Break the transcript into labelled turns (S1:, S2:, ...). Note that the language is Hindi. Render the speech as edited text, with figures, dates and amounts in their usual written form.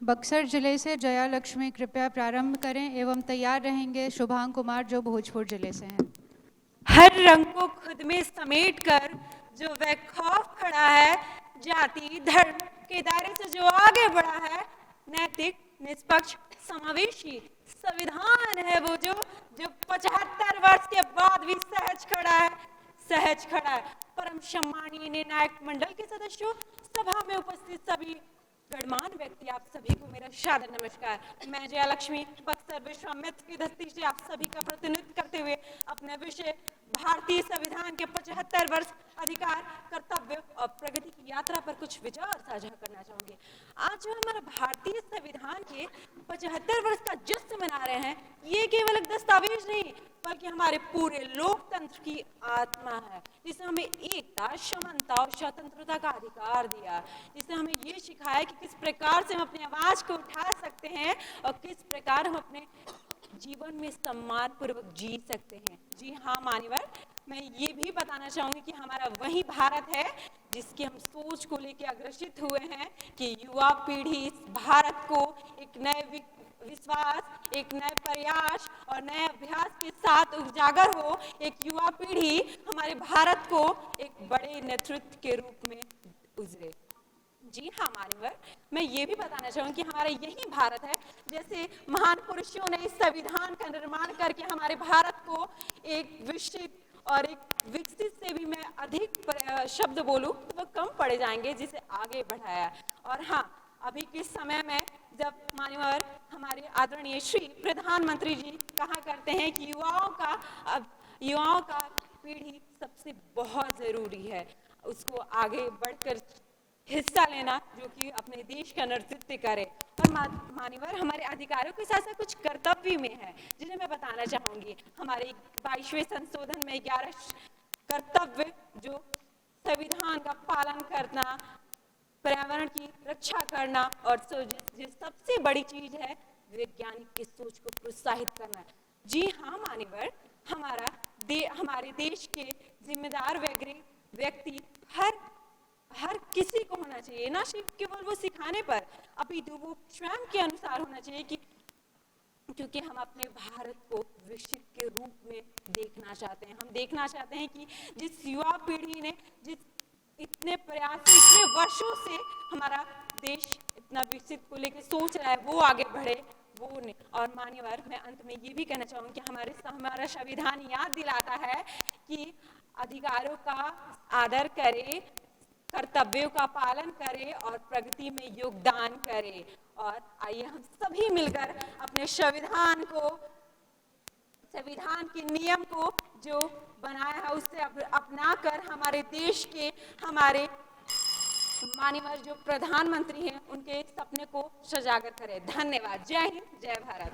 S1: बक्सर जिले से जया लक्ष्मी कृपया प्रारंभ करें एवं तैयार रहेंगे शुभांग कुमार जो भोजपुर जिले से हैं।
S2: हर रंग को खुद में समेट कर जो वह खौफ खड़ा है, जाति धर्म के दायरे से जो आगे बढ़ा है, नैतिक निष्पक्ष समावेशी संविधान है वो जो 75 वर्ष के बाद भी सहज खड़ा है। परम सम्मानीय निर्णायक मंडल के सदस्यों, सभा में उपस्थित सभी गणमान्य व्यक्ति, आप सभी को मेरा सादर नमस्कार। मैं जया लक्ष्मी बक्सर विश्वामित्र की धरती से आप सभी का प्रतिनिधित्व करते हुए अपने विषय भारतीय संविधान के 75 वर्ष अधिकार, कर्तव्य और प्रगति की यात्रा पर कुछ विचार साझा करना चाहूंगी। आज जो हमारा भारतीय संविधान के 75 वर्ष का जश्न मना रहे हैं, ये केवल एक दस्तावेज नहीं बल्कि हमारे पूरे लोकतंत्र की आत्मा है, जिसने हमें एकता, समानता और स्वतंत्रता का अधिकार दिया, जिसने हमें ये सिखाया कि किस प्रकार से हम अपनी आवाज को उठा सकते हैं और किस प्रकार हम अपने जीवन में सम्मान पूर्वक जी सकते हैं। जी हाँ मान्यवर, मैं ये भी बताना चाहूंगी कि हमारा वही भारत है जिसकी हम सोच को लेकर अग्रसित हुए हैं कि युवा पीढ़ी इस भारत को एक नए विश्वास, एक नए प्रयास और नए अभ्यास के साथ उजागर हो। एक युवा पीढ़ी हमारे भारत को एक बड़े नेतृत्व के रूप में उजरे। जी हाँ मान्यवर, मैं ये भी बताना चाहूंगी कि हमारा यही भारत है जैसे महान पुरुषों ने इस संविधान का निर्माण करके हमारे भारत को एक विकसित और एक विकसित से भी मैं अधिक शब्द बोलूं तो वो कम पड़े जाएंगे, जिसे आगे बढ़ाया। और हाँ, अभी के समय में जब मान्यवर हमारे आदरणीय श्री प्रधानमंत्री जी कहा करते हैं कि युवाओं का पीढ़ी सबसे बहुत जरूरी है, उसको आगे बढ़कर हिस्सा लेना जो कि अपने देश का नेतृत्व करे। और मान्यवर हमारे अधिकारों के साथ साथ कुछ कर्तव्य में है जिन्हें मैं बताना चाहूंगी। हमारे 22वें संशोधन में 11 कर्तव्य जो संविधान का पालन करना, पर्यावरण की रक्षा करना और सबसे बड़ी चीज है वैज्ञानिक की सोच को प्रोत्साहित करना। जी हाँ मान्यवर, हमारे देश के जिम्मेदार व्यक्ति हर किसी को होना चाहिए, ना सिर्फ केवल वो सिखाने पर, अपितु वो स्वयं के अनुसार होना चाहिए कि क्योंकि हम अपने भारत को विकसित के रूप में देखना चाहते हैं। हम देखना चाहते हैं कि जिस युवा पीढ़ी ने जिस इतने प्रयास इतने वर्षों से हमारा देश इतना विकसित को लेकर सोच रहा है वो आगे बढ़े, वो नहीं। और मान्यवर मैं अंत में ये भी कहना चाहूंगी कि हमारा संविधान याद दिलाता है कि अधिकारों का आदर करे, कर्तव्यों का पालन करे और प्रगति में योगदान करे। और आइए हम सभी मिलकर अपने संविधान के नियम को जो बनाया है उससे अपनाकर हमारे देश के हमारे माननीय जो प्रधानमंत्री हैं उनके सपने को सजागर करें। धन्यवाद। जय हिंद, जय भारत।